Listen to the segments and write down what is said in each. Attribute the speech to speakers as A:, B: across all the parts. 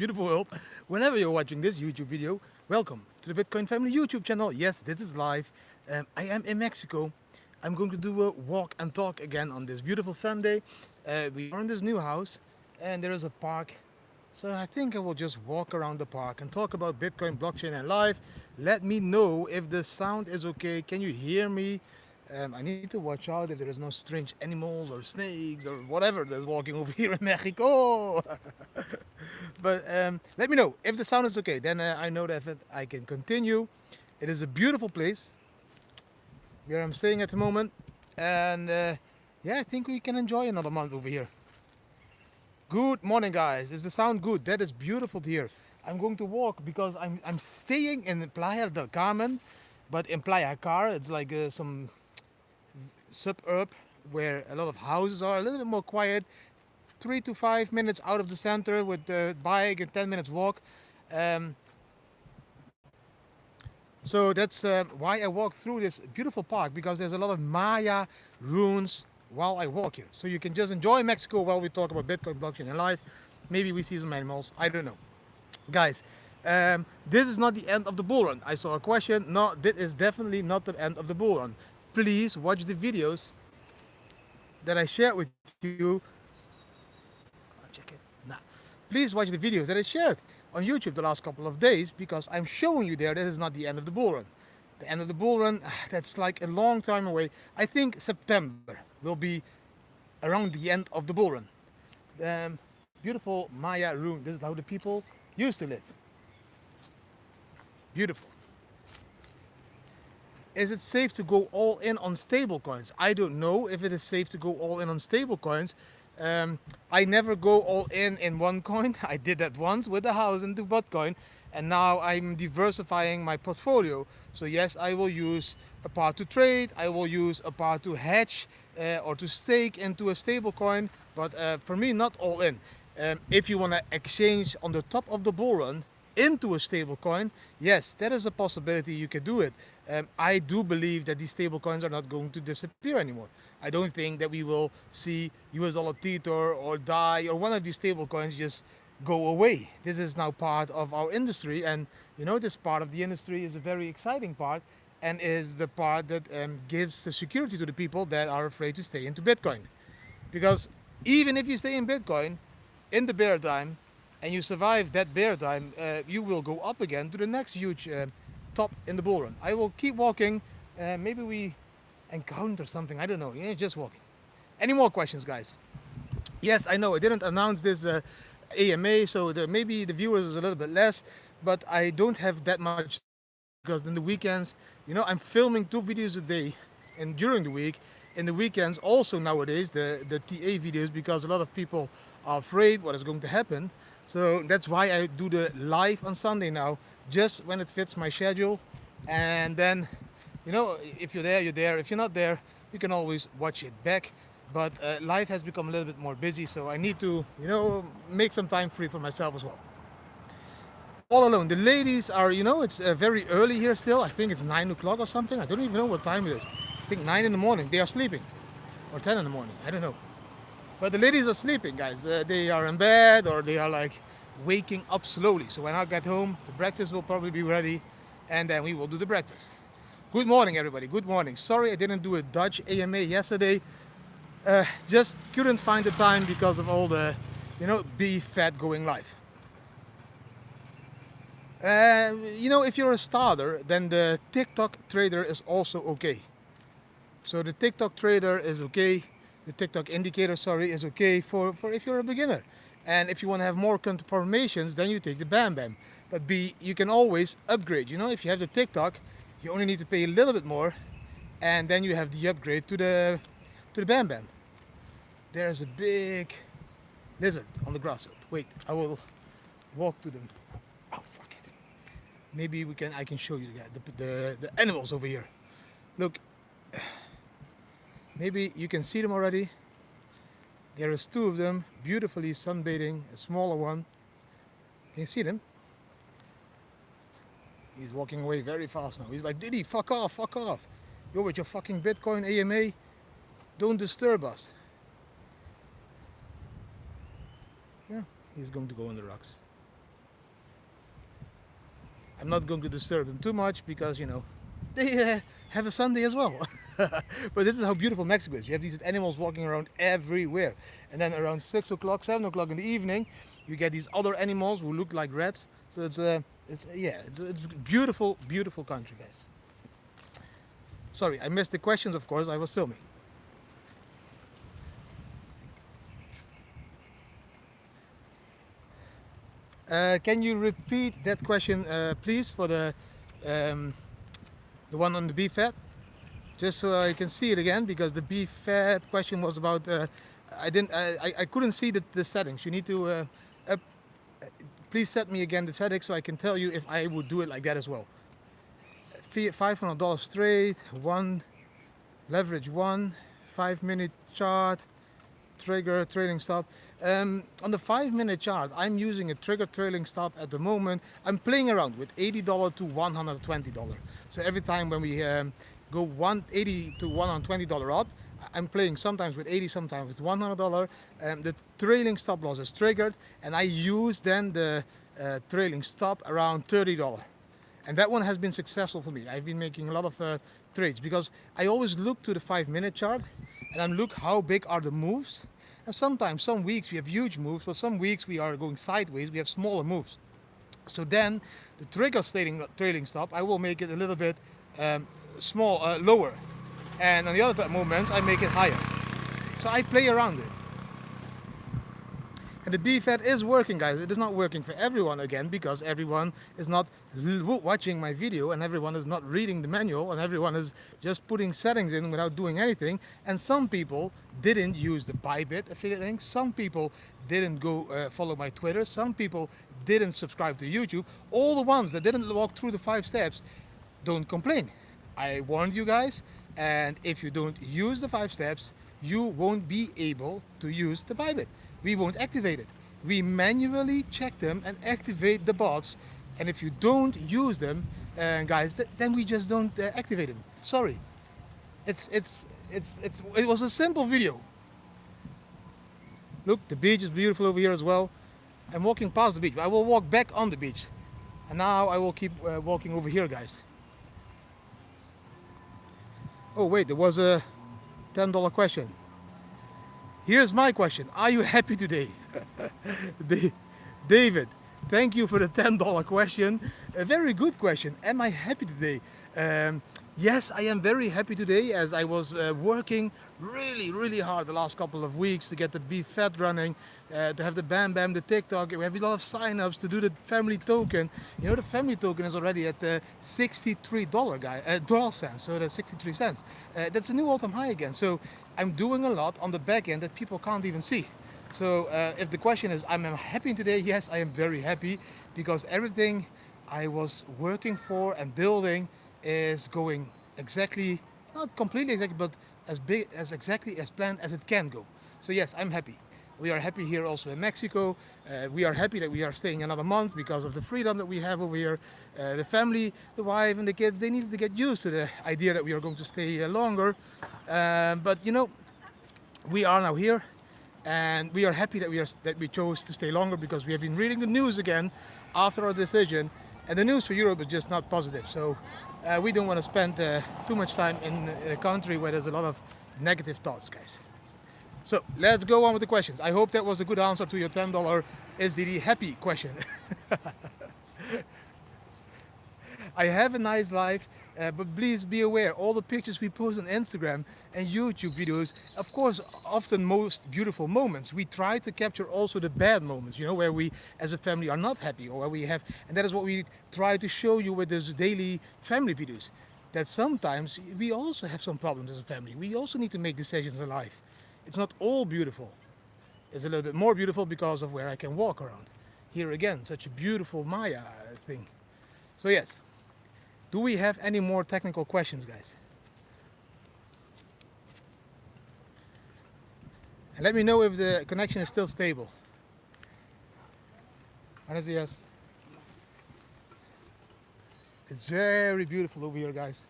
A: beautiful world. Whenever you're watching this YouTube video, welcome to the Bitcoin Family YouTube channel. Yes, this is live. I am in Mexico. I'm going to do a walk and talk again on this beautiful Sunday. We are in this new house and there is a park. So I think I will just walk around the park and talk about Bitcoin, blockchain and life. Let me know if the sound is okay. Can you hear me? I need to watch out if there is no strange animals or snakes or whatever that's walking over here in Mexico. But let me know if the sound is okay. Then I know that I can continue. It is a beautiful place where I'm staying at the moment. And yeah, I think we can enjoy another month over here. Good morning, guys. Is the sound good? That is beautiful to hear. I'm going to walk because I'm staying in Playa del Carmen, but in Playa Car, it's like some suburb where a lot of houses are, a little bit more quiet. 3 to 5 minutes out of the center with the bike and 10 minutes walk. Um, so that's why I walk through this beautiful park, because there's a lot of Maya ruins while I walk here. So you can just enjoy Mexico while we talk about Bitcoin, blockchain and life. Maybe we see some animals, I don't know. Guys, this is not the end of the bull run. I saw a question. No, this is definitely not the end of the bull run. Please watch the videos that I shared with you. Check it now. Please watch the videos that I shared on YouTube the last couple of days, because I'm showing you there that is not the end of the bull run. The end of the bull run, that's like a long time away. I think September will be around the end of the bull run. Beautiful Maya ruin. This is how the people used to live. Beautiful. Is it safe to go all in on stable coins? I don't know if it is safe to go all in on stable coins. I never go all in one coin. I did that once with the house into Bitcoin, and now I'm diversifying my portfolio. So yes, I will use a part to trade, I will use a part to hedge or to stake into a stable coin, but for me, not all in. If you want to exchange on the top of the bull run into a stable coin, yes, that is a possibility. You can do it. I do believe that these stable coins are not going to disappear anymore. I don't think that we will see US dollar Tether or DAI or one of these stable coins just go away. This is now part of our industry, and you know, this part of the industry is a very exciting part, and is the part that gives the security to the people that are afraid to stay into Bitcoin. Because even if you stay in Bitcoin in the bear time and you survive that bear time, you will go up again to the next huge top in the bull run. I will keep walking. Maybe we encounter something. I don't know. Yeah, just walking. Any more questions, guys? Yes, I know I didn't announce this AMA, so maybe the viewers is a little bit less, but I don't have that much because in the weekends, you know, I'm filming 2 videos a day, and during the week, in the weekends, also nowadays the TA videos, because a lot of people are afraid what is going to happen. So that's why I do the live on Sunday now, just when it fits my schedule. And then, you know, if you're there, you're there. If you're not there, you can always watch it back. But life has become a little bit more busy, so I need to, you know, make some time free for myself as well. All alone. The ladies are, you know, it's very early here still. I think it's 9 o'clock or something. I don't even know what time it is. I think 9 in the morning. They are sleeping. Or 10 in the morning. I don't know. But the ladies are sleeping, guys. They are in bed, or they are like waking up slowly. So when I get home, the breakfast will probably be ready, and then we will do the breakfast. Good morning, everybody. Good morning. Sorry I didn't do a Dutch AMA yesterday. Just couldn't find the time because of all the, you know, be fat going live. You know, if you're a starter, then the TikTok trader is also okay. So the TikTok trader is okay. The TikTok indicator, sorry, is okay for if you're a beginner. And if you want to have more confirmations, then you take the Bam Bam. But you can always upgrade. You know, if you have the TikTok, you only need to pay a little bit more, and then you have the upgrade to the Bam Bam. There's a big lizard on the grass field. Wait, I will walk to them. Oh, fuck it. Maybe I can show you the animals over here. Look, maybe you can see them already. There is 2 of them, beautifully sunbathing, a smaller one. Can you see them? He's walking away very fast now. He's like, Didi, fuck off, fuck off. You're with your fucking Bitcoin AMA. Don't disturb us. Yeah, he's going to go on the rocks. I'm not going to disturb them too much because, you know, they have a Sunday as well. But this is how beautiful Mexico is. You have these animals walking around everywhere. And then around 6 o'clock, 7 o'clock in the evening, you get these other animals who look like rats. So it's beautiful, beautiful country, guys. Sorry, I missed the questions, of course, I was filming. Can you repeat that question, please, for the one on the beef fat? Just so I can see it again, because the beef fat question was about, I couldn't see the settings. You need to, please set me again the settings so I can tell you if I would do it like that as well. $500 straight, one, leverage one, 5-minute chart, trigger, trailing stop. On the 5-minute chart, I'm using a trigger trailing stop at the moment. I'm playing around with $80 to $120. So every time when we go $180 to $120 up, I'm playing sometimes with 80, sometimes with $100. The trailing stop loss is triggered, and I use then the trailing stop around $30. And that one has been successful for me. I've been making a lot of trades because I always look to the 5-minute chart and I look how big are the moves. And sometimes, some weeks we have huge moves, but some weeks we are going sideways, we have smaller moves. So then the trigger trailing stop, I will make it a little bit lower. And on the other moments, I make it higher. So I play around it. And the BFET is working, guys. It is not working for everyone again, because everyone is not watching my video and everyone is not reading the manual and everyone is just putting settings in without doing anything. And some people didn't use the Bybit affiliate link. Some people didn't go follow my Twitter. Some people didn't subscribe to YouTube. All the ones that didn't walk through the 5 steps, don't complain. I warned you guys, and if you don't use the 5 steps, you won't be able to use the Bybit. We won't activate it. We manually check them and activate the bots, and if you don't use them, guys, then we just don't activate them. Sorry. It was a simple video. Look, the beach is beautiful over here as well. I'm walking past the beach. I will walk back on the beach, and now I will keep walking over here, guys. Oh wait, there was a $10 question. Here's my question. Are you happy today? David, thank you for the $10 question. A very good question. Am I happy today? Yes, I am very happy today, as I was working really hard the last couple of weeks to get the BFET running, to have the Bam Bam, the TikTok. We have a lot of sign-ups to do the family token. You know, the family token is already at $63 dollar cents, so that's 63 cents. That's a new all-time high again. So I'm doing a lot on the back end that people can't even see. So if the question is, am I happy today? Yes, I am very happy, because everything I was working for and building is going exactly, not completely exactly, but as exactly as planned as it can go. So yes, I'm happy. We are happy here also in Mexico. We are happy that we are staying another month because of the freedom that we have over here. The family, the wife and the kids, they needed to get used to the idea that we are going to stay longer. But you know, we are now here, and we are happy that we chose to stay longer, because we have been reading the news again after our decision, and the news for Europe is just not positive. So we don't want to spend too much time in a country where there's a lot of negative thoughts, guys. So let's go on with the questions. I hope that was a good answer to your $10 is Didi happy question. I have a nice life, but please be aware, all the pictures we post on Instagram and YouTube videos, of course, often most beautiful moments. We try to capture also the bad moments, you know, where we as a family are not happy, or where we have, and that is what we try to show you with these daily family videos. That sometimes we also have some problems as a family. We also need to make decisions in life. It's not all beautiful. It's a little bit more beautiful because of where I can walk around. Here again, such a beautiful Maya thing. So yes. Do we have any more technical questions, guys? And let me know if the connection is still stable. Buenos dias. It's very beautiful over here, guys.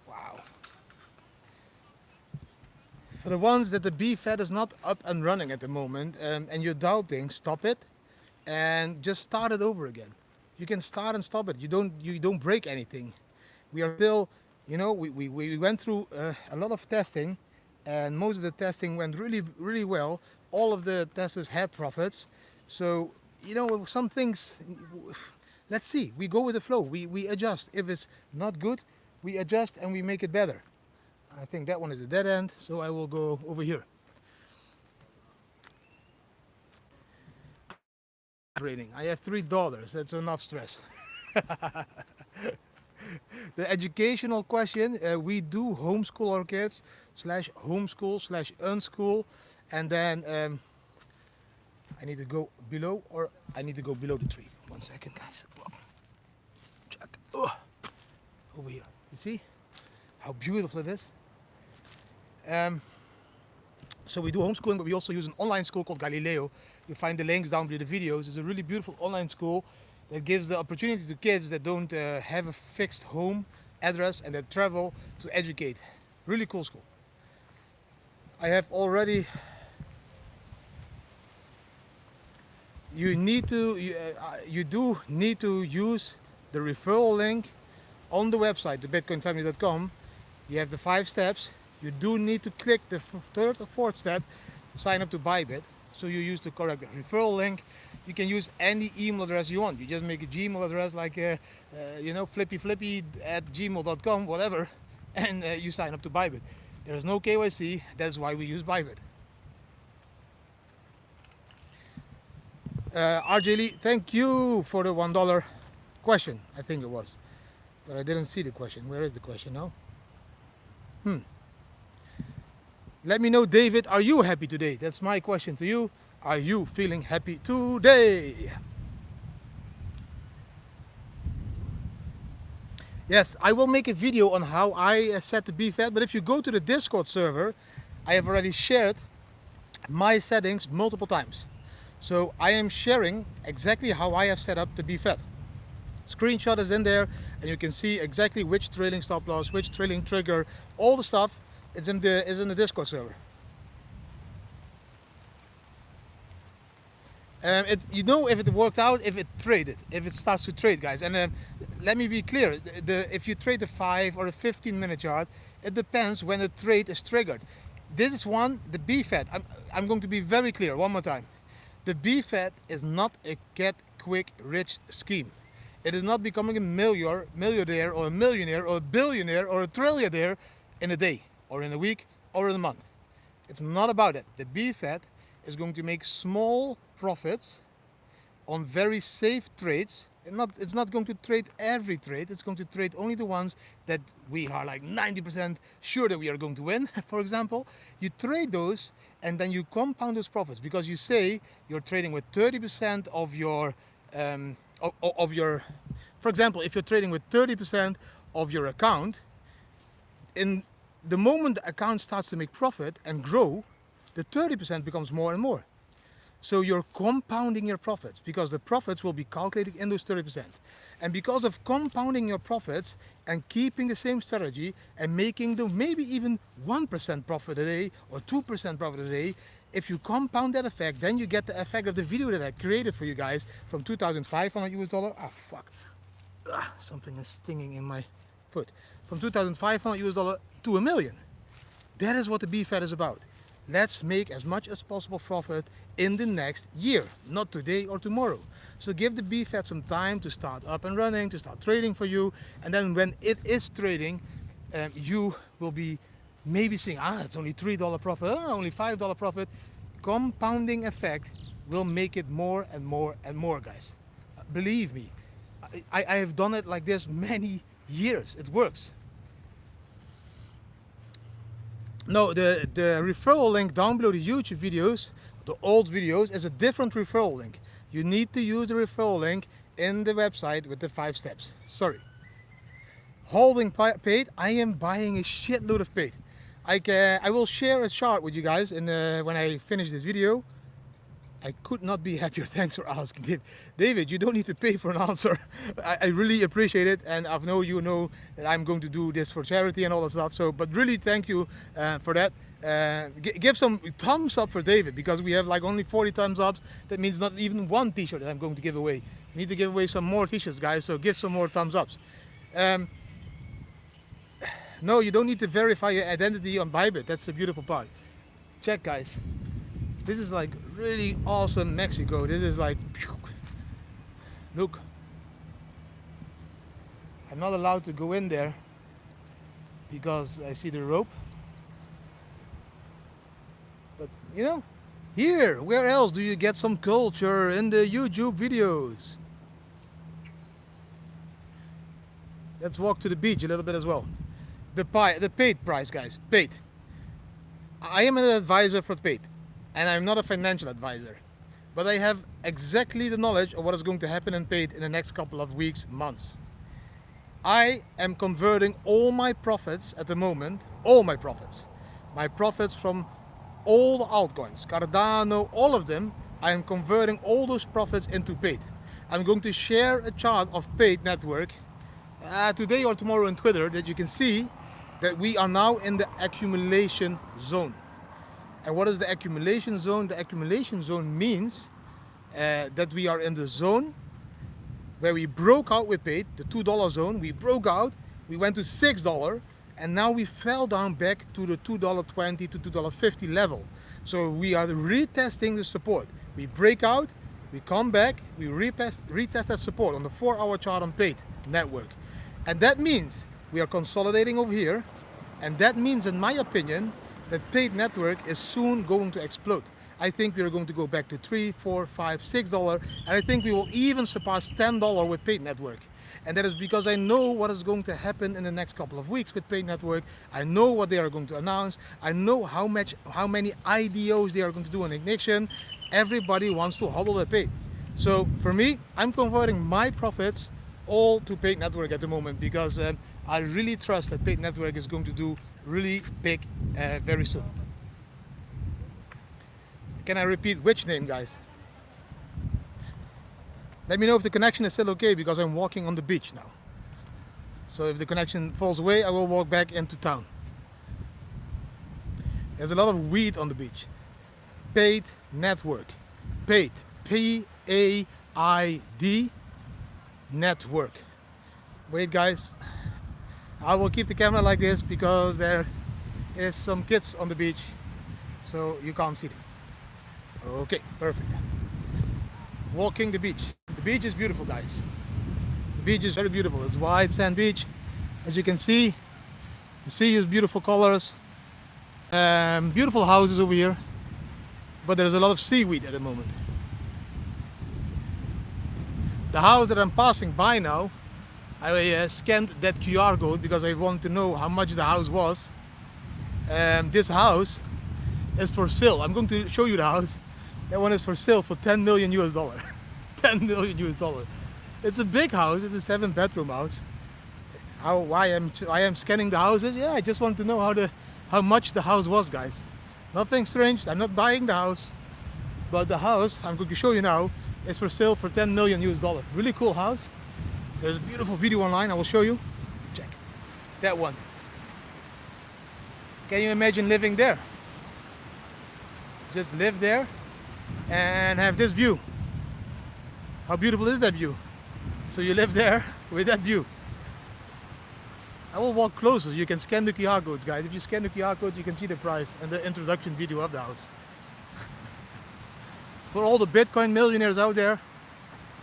A: Wow. For the ones that the BFET is not up and running at the moment, and you're doubting, stop it and just start it over again. you can start and stop it. You don't break anything. We are still, you know, we went through a lot of testing, and most of the testing went really well. All of the testers had profits. So, you know, some things, let's see, we go with the flow, we adjust. If it's not good, we adjust and we make it better. I think that one is a dead end, so I will go over here. Trading. I have $3. That's enough stress. The educational question, we do homeschool our kids, /homeschool /unschool, and then I need to go below, or I need to go below the tree. 1 second, guys. Check. Oh, over here. You see how beautiful it is? So we do homeschooling, but we also use an online school called Galileo. You find the links down below the videos. It's a really beautiful online school that gives the opportunity to kids that don't have a fixed home address and that travel to educate. Really cool school. I have already. You do need to use the referral link on the website, thebitcoinfamily.com. You have the 5 steps. You do need to click the 3rd or 4th step, sign up to Bybit. So you use the correct referral link. You can use any email address you want. You just make a Gmail address like, you know, flippyflippy@gmail.com, whatever, and you sign up to Bybit. There is no KYC. That's why we use Bybit. RJ Lee, thank you for the $1 question. I think it was, but I didn't see the question. Where is the question now? Let me know, David, are you happy today? That's my question to you. Are you feeling happy today? Yes, I will make a video on how I set the BFAT, but if you go to the Discord server, I have already shared my settings multiple times. So I am sharing exactly how I have set up the BFAT. Screenshot is in there, and you can see exactly which trailing stop loss, which trailing trigger, all the stuff is in the Discord server. You know if it worked out, if it traded, if it starts to trade, guys. And let me be clear, if you trade the 5 or a 15-minute chart, it depends when the trade is triggered. This is one, the BFAT. I'm going to be very clear one more time. The BFAT is not a get quick rich scheme. It is not becoming a millionaire or a millionaire or a billionaire or a trillionaire in a day or in a week or in a month. It's not about it. The BFAT is going to make small profits on very safe trades. It's not going to trade every trade. It's going to trade only the ones that we are like 90% sure that we are going to win. For example, you trade those and then you compound those profits, because you say you're trading with 30% of your for example, if you're trading with 30% of your account, in the moment the account starts to make profit and grow, the 30% becomes more and more. So you're compounding your profits, because the profits will be calculated in those 30%. And because of compounding your profits and keeping the same strategy and making them maybe even 1% profit a day or 2% profit a day, if you compound that effect, then you get the effect of the video that I created for you guys from 2,500 US dollar. Ah, fuck. Something is stinging in my foot. From 2,500 US dollar to $1 million. That is what the BFAT is about. Let's make as much as possible profit in the next year, not today or tomorrow. So give the BFAT some time to start up and running, to start trading for you. And then when it is trading, you will be maybe saying, it's only $3 profit, only $5 profit. Compounding effect will make it more and more and more, guys. Believe me, I have done it like this many years. It works. No, the referral link down below the YouTube videos, the old videos, is a different referral link. You need to use the referral link in the website with the 5 steps. Sorry. Holding paid, I am buying a shitload of paid. I will share a chart with you guys when I finish this video. I could not be happier. Thanks for asking, David. You don't need to pay for an answer. I really appreciate it, and I know you know that I'm going to do this for charity and all that stuff. So, but really, thank you for that. Give some thumbs up for David, because we have like only 40 thumbs up. That means not even one T-shirt that I'm going to give away. We need to give away some more t-shirts, guys, so give some more thumbs ups. No, you don't need to verify your identity on Bybit. That's the beautiful part. Check, guys. This is like really awesome Mexico. This is like, look. I'm not allowed to go in there because I see the rope. But you know, here, where else do you get some culture in the YouTube videos? Let's walk to the beach a little bit as well. The paid price, guys, paid. I am an advisor for paid, and I'm not a financial advisor, but I have exactly the knowledge of what is going to happen in paid in the next couple of weeks, months. I am converting all my profits at the moment, all my profits from all the altcoins, Cardano, all of them. I am converting all those profits into paid. I'm going to share a chart of paid network today or tomorrow on Twitter, that you can see that we are now in the accumulation zone. And what is the accumulation zone? The accumulation zone means that we are in the zone where we broke out with paid, the $2 zone. We broke out, we went to $6, and now we fell down back to the $2.20 to $2.50 level. So we are retesting the support. We break out, we come back, we retest that support on the 4-hour chart on paid network. And that means we are consolidating over here, and that means, in my opinion, that paid network is soon going to explode. I think we are going to go back to $3, $4, $5, $6, and I think we will even surpass $10 with paid network. And that is because I know what is going to happen in the next couple of weeks with paid network. I know what they are going to announce. I know how many IDOs they are going to do on Ignition. Everybody wants to hodl their paid. So for me, I'm converting my profits all to paid network at the moment, because I really trust that paid network is going to do really big very soon. Can I repeat which name, guys? Let me know if the connection is still okay, because I'm walking on the beach now. So if the connection falls away, I will walk back into town. There's a lot of weed on the beach. Paid network. Paid. P-A-I-D network. Wait, guys. I will keep the camera like this because there is some kids on the beach, so you can't see them. Okay, perfect. Walking the beach. The beach is beautiful, guys. The beach is very beautiful. It's white sand beach. As you can see, the sea is beautiful colors. Beautiful houses over here, but there's a lot of seaweed at the moment. The house that I'm passing by now, I scanned that QR code because I wanted to know how much the house was. This house is for sale. I'm going to show you the house. That one is for sale for $10 million US. $10 million US. It's a big house. It's a 7-bedroom house. Why I am scanning the houses? Yeah, I just want to know how much the house was, guys. Nothing strange. I'm not buying the house, but the house I'm going to show you now is for sale for $10 million US. Really cool house. There's a beautiful video online. I will show you. Check that one. Can you imagine living there? Just live there and have this view. How beautiful is that view? So you live there with that view. I will walk closer. You can scan the QR codes, guys. If you scan the QR codes, you can see the price and the introduction video of the house. For all the Bitcoin millionaires out there,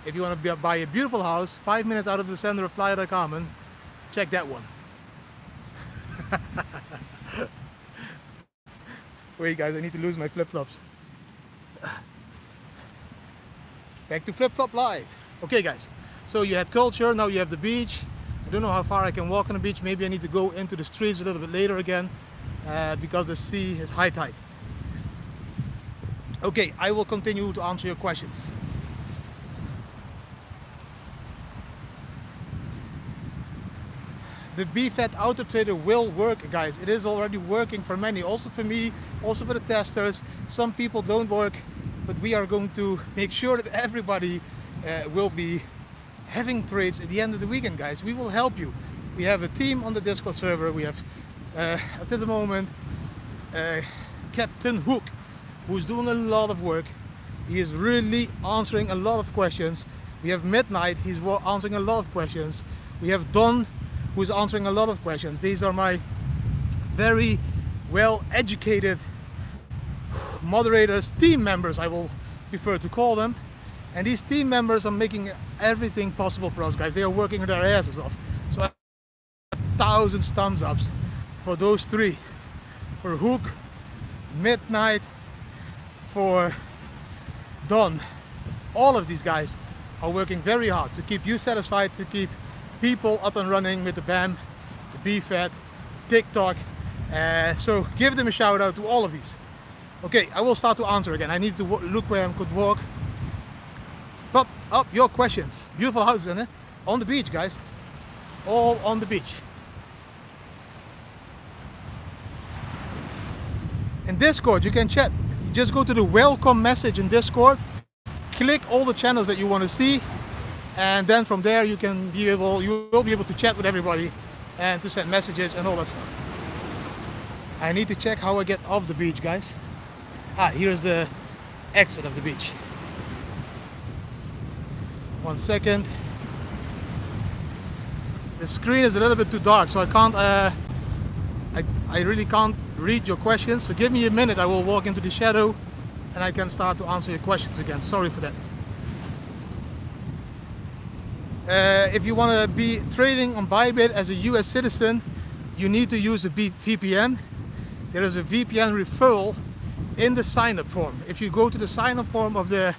A: if you want to buy a beautiful house 5 minutes out of the center of Playa del Carmen, check that one. Wait, guys, I need to lose my flip-flops. Back to Flip-Flop Live. Okay, guys, so you had culture, now you have the beach. I don't know how far I can walk on the beach. Maybe I need to go into the streets a little bit later again because the sea is high tide. Okay, I will continue to answer your questions. The BFET Auto Trader will work, guys. It is already working for many, also for me, also for the testers. Some people don't work, but we are going to make sure that everybody will be having trades at the end of the weekend, guys. We will help you. We have a team on the Discord server. We have, at the moment, Captain Hook, who's doing a lot of work. He is really answering a lot of questions. We have Midnight, he's answering a lot of questions. We have Don, who's answering a lot of questions. These are my very well educated moderators, team members I will prefer to call them. And these team members are making everything possible for us, guys. They are working their asses off. So 1,000 thumbs ups for those three. For Hook, Midnight, for Don. All of these guys are working very hard to keep you satisfied, to keep people up and running with the BAM, the BFAT, TikTok. So give them a shout out to all of these. Okay, I will start to answer again. I need to look where I could walk. Pop up your questions. Beautiful house, isn't it? On the beach, guys. All on the beach. In Discord, you can chat. You just go to the welcome message in Discord. Click all the channels that you want to see, and then from there you will be able to chat with everybody and to send messages and all that stuff. I need to check how I get off the beach, guys. Here's the exit of the beach. 1 second. The screen is a little bit too dark, so I can't. I really can't read your questions. So give me a minute. I will walk into the shadow, and I can start to answer your questions again. Sorry for that. If you want to be trading on Bybit as a US citizen, you need to use a VPN. There is a VPN referral in the sign-up form. If you go to the sign-up form of the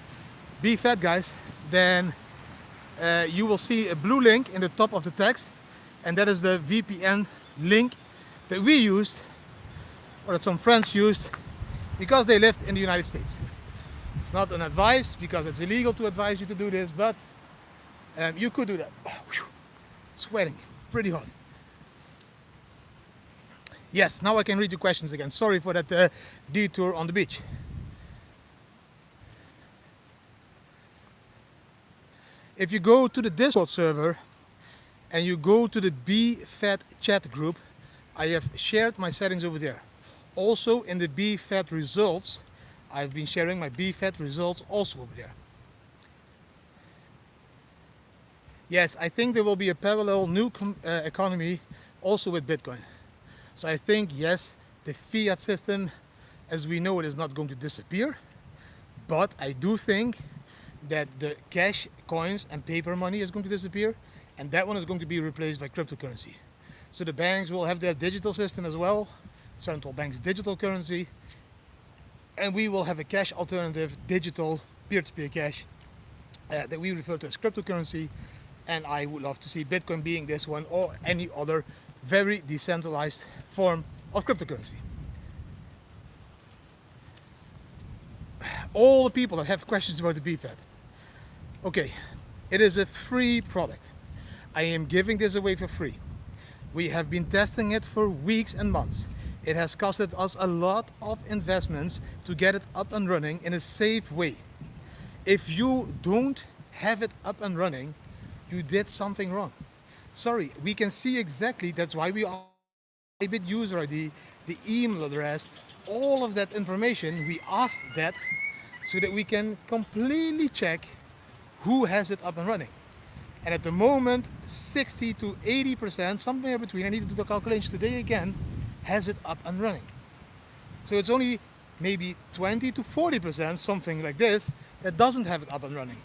A: BFAT, guys, then you will see a blue link in the top of the text, and that is the VPN link that we used, or that some friends used, because they lived in the United States. It's not an advice, because it's illegal to advise you to do this, but you could do that. Sweating, pretty hot. Yes, now I can read your questions again. Sorry for that detour on the beach. If you go to the Discord server and you go to the BFAT chat group, I have shared my settings over there. Also in the BFAT results, I've been sharing my BFAT results also over there. Yes, I think there will be a parallel new economy also with Bitcoin. So I think, yes, the fiat system as we know it is not going to disappear, but I do think that the cash, coins and paper money is going to disappear, and that one is going to be replaced by cryptocurrency. So the banks will have their digital system as well, central banks digital currency, and we will have a cash alternative, digital peer-to-peer cash that we refer to as cryptocurrency. And I would love to see Bitcoin being this one or any other very decentralized form of cryptocurrency. All the people that have questions about the BFAT. Okay, it is a free product. I am giving this away for free. We have been testing it for weeks and months. It has costed us a lot of investments to get it up and running in a safe way. If you don't have it up and running, you did something wrong. Sorry, we can see exactly, that's why we are Bybit user ID, the email address, all of that information, we asked that so that we can completely check who has it up and running. And at the moment, 60 to 80%, somewhere between, I need to do the calculations today again, has it up and running. So it's only maybe 20 to 40%, something like this, that doesn't have it up and running.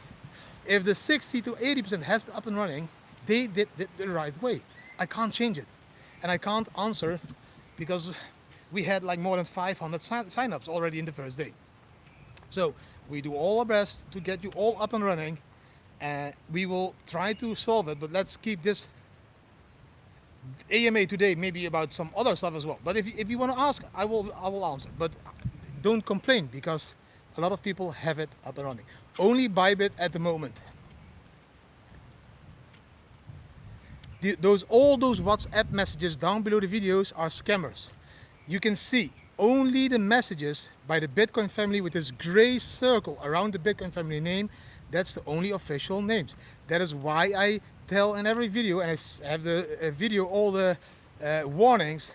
A: If the 60 to 80% has it up and running, they did it the right way. I can't change it. And I can't answer because we had like more than 500 signups already in the first day. So we do all our best to get you all up and running, and we will try to solve it, but let's keep this AMA today maybe about some other stuff as well. But if you want to ask, I will answer. But don't complain, because a lot of people have it up and running. Only Bybit at the moment. All those WhatsApp messages down below the videos are scammers. You can see only the messages by the Bitcoin family with this gray circle around the Bitcoin family name. That's the only official names. That is why I tell in every video, and I have the video all the warnings.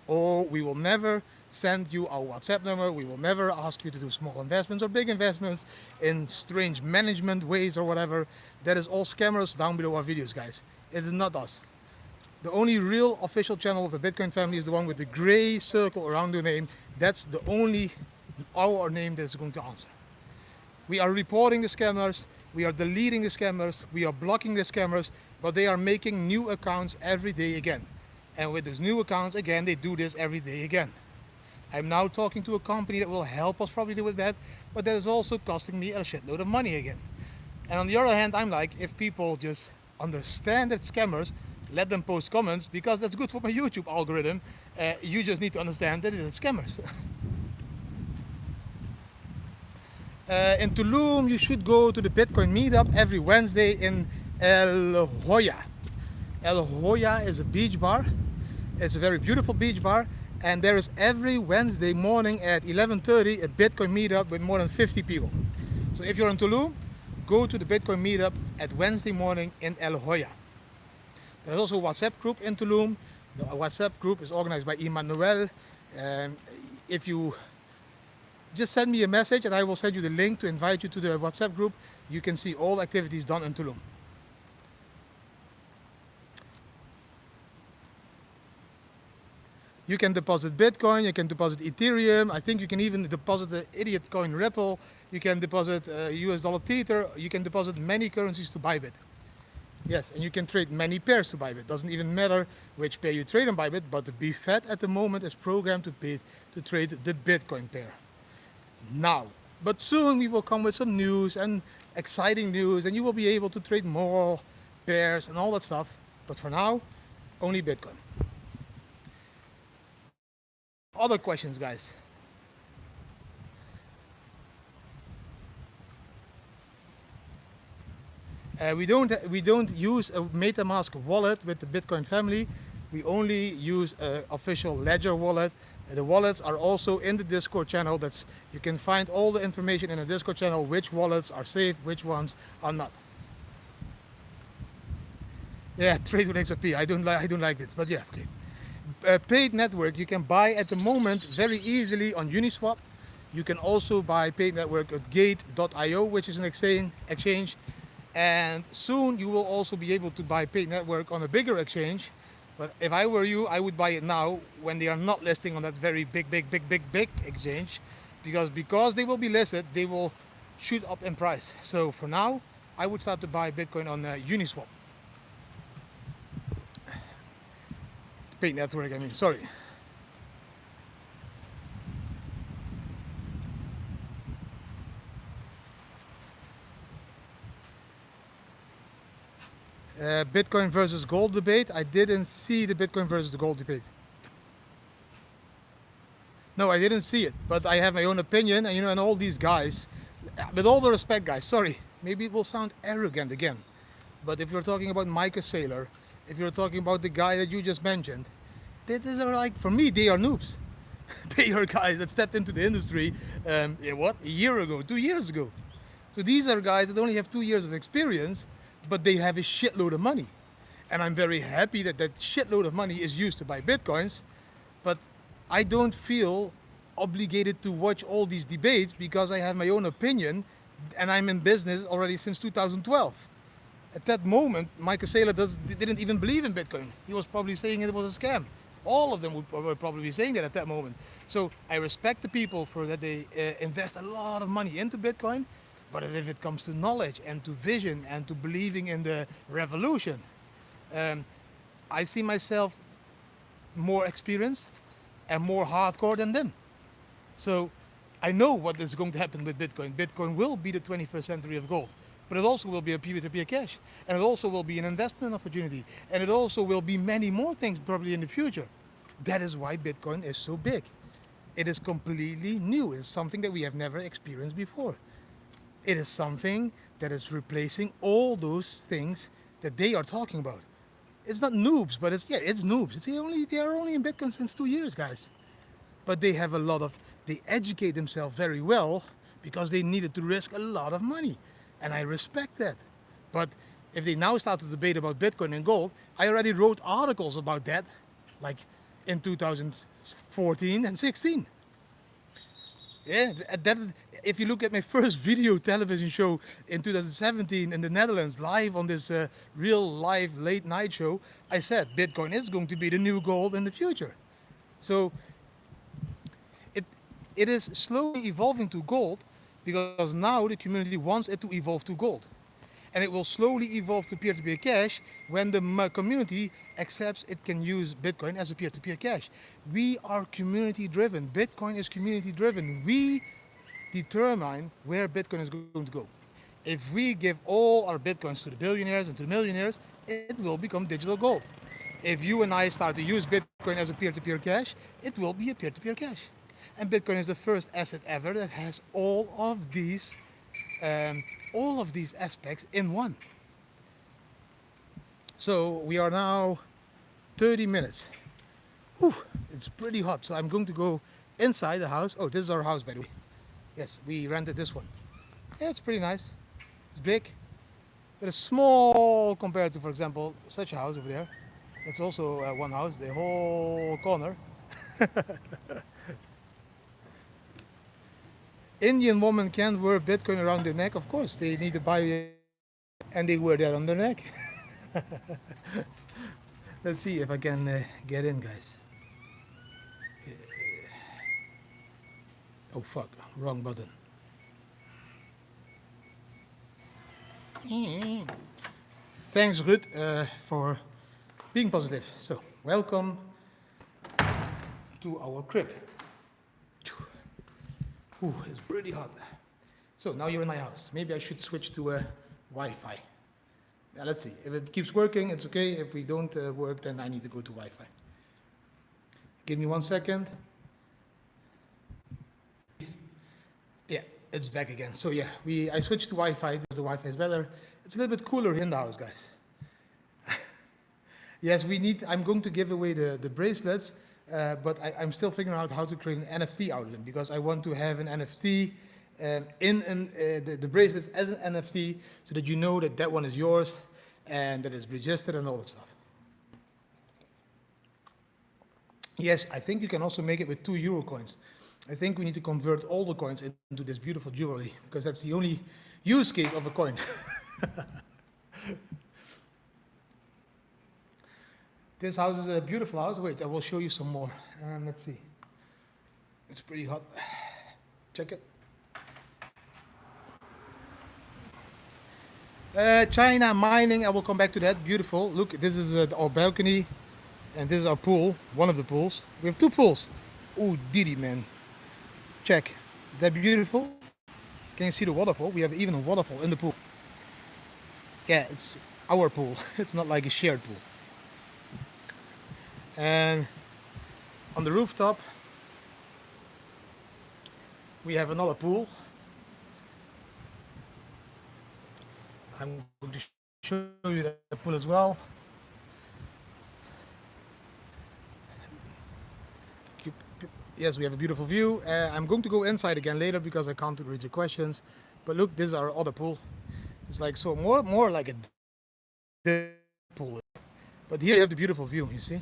A: Oh, we will never send you our WhatsApp number. We will never ask you to do small investments or big investments in strange management ways or whatever. That is all scammers down below our videos, guys. It is not us. The only real official channel of the Bitcoin family is the one with the gray circle around the name. That's the only our name that is going to answer. We are reporting the scammers, we are deleting the scammers, we are blocking the scammers, but they are making new accounts every day again. And with those new accounts, again, they do this every day again. I'm now talking to a company that will help us probably with that, but that is also costing me a shitload of money again. And on the other hand, I'm like, if people just understand that scammers, let them post comments, because that's good for my YouTube algorithm. You just need to understand that it is scammers. In Tulum, you should go to the Bitcoin meetup every Wednesday in El Hoya. El Hoya is a beach bar. It's a very beautiful beach bar, and there is every Wednesday morning at 11:30 a Bitcoin meetup with more than 50 people. So if you're in Tulum, go to the Bitcoin meetup at Wednesday morning in El Hoya. There's also a WhatsApp group in Tulum. The WhatsApp group is organized by Emmanuel. If you just send me a message and I will send you the link to invite you to the WhatsApp group, you can see all activities done in Tulum. You can deposit Bitcoin, you can deposit Ethereum, I think you can even deposit the idiot coin Ripple, you can deposit US dollar Tether, you can deposit many currencies to Bybit. Yes, and you can trade many pairs to Bybit. Doesn't even matter which pair you trade on Bybit, but the BFET at the moment is programmed to trade the Bitcoin pair. Now, but soon we will come with some news and exciting news, and you will be able to trade more pairs and all that stuff. But for now, only Bitcoin. Other questions, guys? We don't use a MetaMask wallet with the Bitcoin family. We only use an official Ledger wallet. The wallets are also in the Discord channel. You can find all the information in the Discord channel, which wallets are safe, which ones are not. Yeah, trade with XRP. I don't like this, but yeah, okay. Paid network you can buy at the moment very easily on Uniswap. You can also buy paid network at gate.io, which is an exchange. And soon you will also be able to buy paid network on a bigger exchange. But if I were you, I would buy it now when they are not listing on that very big exchange. Because they will be listed, they will shoot up in price. So for now, I would start to buy Bitcoin on Uniswap. Paid network, I mean, sorry. Bitcoin versus gold debate. I didn't see the Bitcoin versus the gold debate. No, I didn't see it, but I have my own opinion, and and all these guys, with all the respect, guys, sorry, maybe it will sound arrogant again, but if you're talking about Micah Saylor, if you're talking about the guy that you just mentioned, these are like, for me, they are noobs. They are guys that stepped into the industry, a year ago, 2 years ago. So these are guys that only have 2 years of experience, but they have a shitload of money. And I'm very happy that that shitload of money is used to buy Bitcoins, but I don't feel obligated to watch all these debates because I have my own opinion, and I'm in business already since 2012. At that moment, Michael Saylor didn't even believe in Bitcoin. He was probably saying it was a scam. All of them were probably be saying that at that moment. So I respect the people for that they invest a lot of money into Bitcoin, but if it comes to knowledge and to vision and to believing in the revolution, I see myself more experienced and more hardcore than them. So I know what is going to happen with Bitcoin. Bitcoin will be the 21st century of gold, but it also will be a peer-to-peer cash, and it also will be an investment opportunity, and it also will be many more things probably in the future. That is why Bitcoin is so big. It is completely new. It's something that we have never experienced before. It is something that is replacing all those things that they are talking about. It's not noobs, but it's noobs. They are only in Bitcoin since 2 years, guys. But they have they educate themselves very well because they needed to risk a lot of money. And I respect that. But if they now start to debate about Bitcoin and gold, I already wrote articles about that, like in 2014 and 16. Yeah, that, if you look at my first video television show in 2017 in the Netherlands, live on this real live late night show, I said Bitcoin is going to be the new gold in the future. So it is slowly evolving to gold because now the community wants it to evolve to gold. And it will slowly evolve to peer-to-peer cash when the community accepts it can use Bitcoin as a peer-to-peer cash. We are community driven. Bitcoin is community driven. We determine where Bitcoin is going to go. If we give all our Bitcoins to the billionaires and to the millionaires, it will become digital gold. If you and I start to use Bitcoin as a peer-to-peer cash, it will be a peer-to-peer cash. And Bitcoin is the first asset ever that has all of these aspects in one. So we are now 30 minutes. Whew, it's pretty hot, so I'm going to go inside the house. Oh, this is our house, by the way. Yes, we rented this one. Yeah, it's pretty nice. It's big, but it's small compared to, for example, such a house over there. It's also one house, the whole corner. Indian women can't wear Bitcoin around their neck. Of course, they need to buy it and they wear that on their neck. Let's see if I can get in, guys. Oh fuck, wrong button. Thanks, Ruud, for being positive. So, welcome to our crib. Ooh, it's pretty hot. So now you're in my house. Maybe I should switch to Wi-Fi. Yeah, let's see. If it keeps working, it's okay. If we don't work, then I need to go to Wi-Fi. Give me 1 second. Yeah, it's back again. So yeah, I switched to Wi-Fi because the Wi-Fi is better. It's a little bit cooler in the house, guys. Yes, I'm going to give away the bracelets. But I'm still figuring out how to create an NFT out of them because I want to have an NFT the bracelets as an NFT so that you know that that one is yours and that it's registered and all that stuff. Yes, I think you can also make it with 2 euro coins. I think we need to convert all the coins into this beautiful jewelry because that's the only use case of a coin. This house is a beautiful house. Wait, I will show you some more. Let's see. It's pretty hot. Check it. China mining, I will come back to that. Beautiful. Look, this is our balcony. And this is our pool. One of the pools. We have 2 pools. Oh, Didi, man. Check. Is that beautiful? Can you see the waterfall? We have even a waterfall in the pool. Yeah, it's our pool. It's not like a shared pool. And on the rooftop we have another pool. I'm going to show you that pool as well. Yes, we have a beautiful view. I'm going to go inside again later because I can't read your questions. But look, this is our other pool. It's like so more like a pool. But here you have the beautiful view, you see.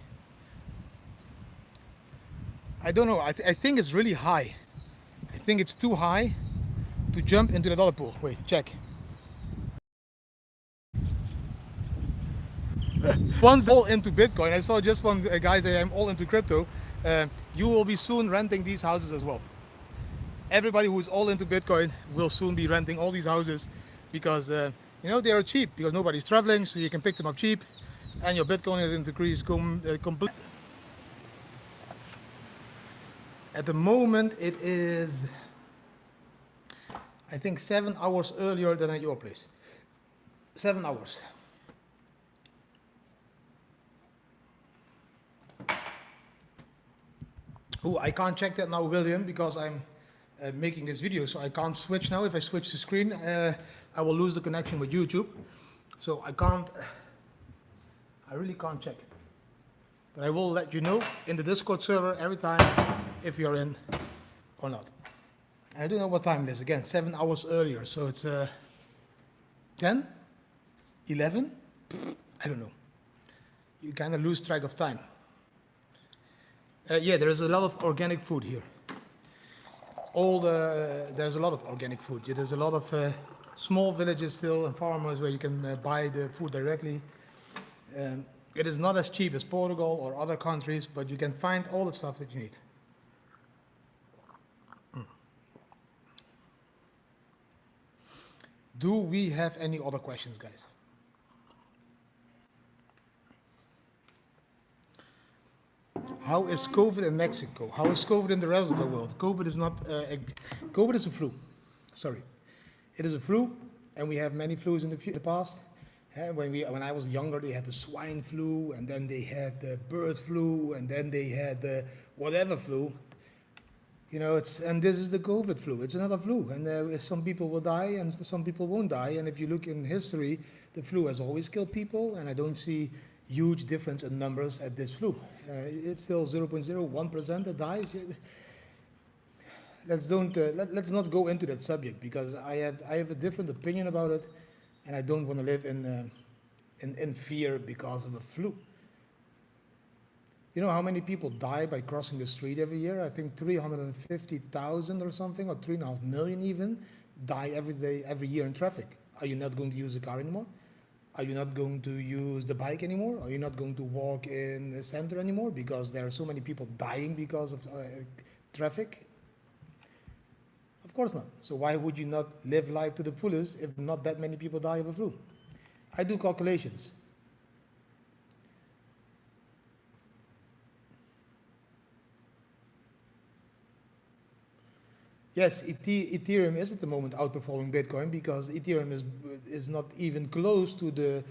A: I don't know, I think it's really high. I think it's too high to jump into that other pool. Wait, check. Once all into Bitcoin, I saw just one guy say I'm all into crypto. You will be soon renting these houses as well. Everybody who is all into Bitcoin will soon be renting all these houses because you know, they are cheap because nobody's traveling, so you can pick them up cheap and your Bitcoin is increased completely. At the moment it is, I think 7 hours earlier than at your place. 7 hours. Oh, I can't check that now, William, because I'm making this video, so I can't switch now. If I switch the screen, I will lose the connection with YouTube. So I really can't check it. But I will let you know in the Discord server every time if you're in or not. I don't know what time it is. Again, 7 hours earlier. So it's 10, 11. I don't know. You kind of lose track of time. Yeah, there is a lot of organic food here. There's a lot of organic food. Yeah, there's a lot of small villages still and farmers where you can buy the food directly. It is not as cheap as Portugal or other countries, but you can find all the stuff that you need. Do we have any other questions, guys? How is COVID in Mexico? How is COVID in the rest of the world? COVID is not. COVID is a flu. Sorry, it is a flu, and we have many flus in the past. When I was younger, they had the swine flu, and then they had the bird flu, and then they had the whatever flu. You know, and this is the COVID flu. It's another flu, and some people will die, and some people won't die. And if you look in history, the flu has always killed people, and I don't see huge difference in numbers at this flu. It's still 0.01% that dies. Let's not go into that subject because I have a different opinion about it, and I don't want to live in fear because of a flu. You know how many people die by crossing the street every year? I think 350,000 or something, or 3.5 million even, die every year in traffic. Are you not going to use the car anymore? Are you not going to use the bike anymore? Are you not going to walk in the center anymore because there are so many people dying because of traffic? Of course not. So why would you not live life to the fullest if not that many people die of a flu? I do calculations. Yes, Ethereum is at the moment outperforming Bitcoin because Ethereum is not even close to the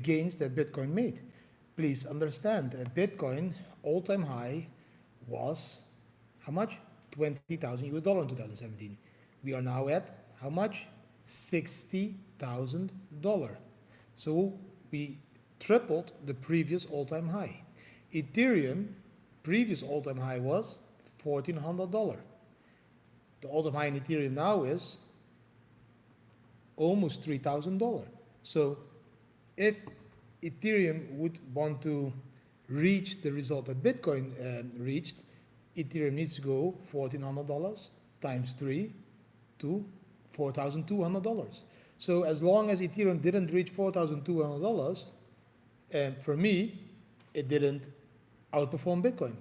A: gains that Bitcoin made. Please understand, Bitcoin all-time high was how much? 20,000 US dollar in 2017. We are now at how much? $60,000. So we tripled the previous all-time high. Ethereum previous all-time high was $1,400. The all-time high in Ethereum now is almost $3,000. So if Ethereum would want to reach the result that Bitcoin reached, Ethereum needs to go $1,400 times 3 to $4,200. So as long as Ethereum didn't reach $4,200, for me, it didn't outperform Bitcoin.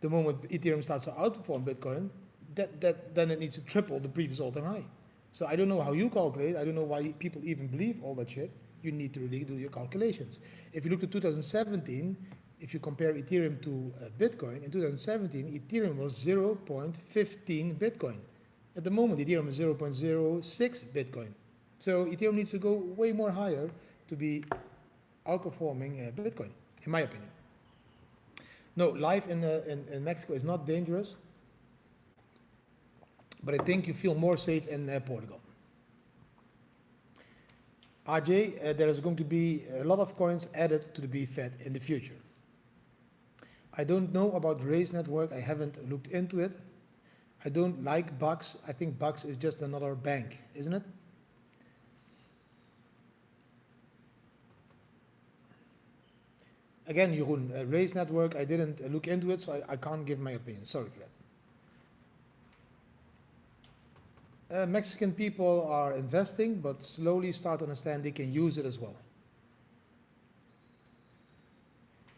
A: The moment Ethereum starts to outperform Bitcoin, then it needs to triple the previous all-time high. So I don't know how you calculate. I don't know why people even believe all that shit. You need to really do your calculations. If you look at 2017, if you compare Ethereum to Bitcoin, in 2017, Ethereum was 0.15 Bitcoin. At the moment, Ethereum is 0.06 Bitcoin. So Ethereum needs to go way more higher to be outperforming Bitcoin, in my opinion. No, life in Mexico is not dangerous, but I think you feel more safe in Portugal. RJ, there is going to be a lot of coins added to the BFED in the future. I don't know about Raise Network. I haven't looked into it. I don't like Bucks. I think Bucks is just another bank, isn't it? Again, Jeroen, Raise Network, I didn't look into it, so I can't give my opinion. Sorry for that. Mexican people are investing, but slowly start to understand they can use it as well.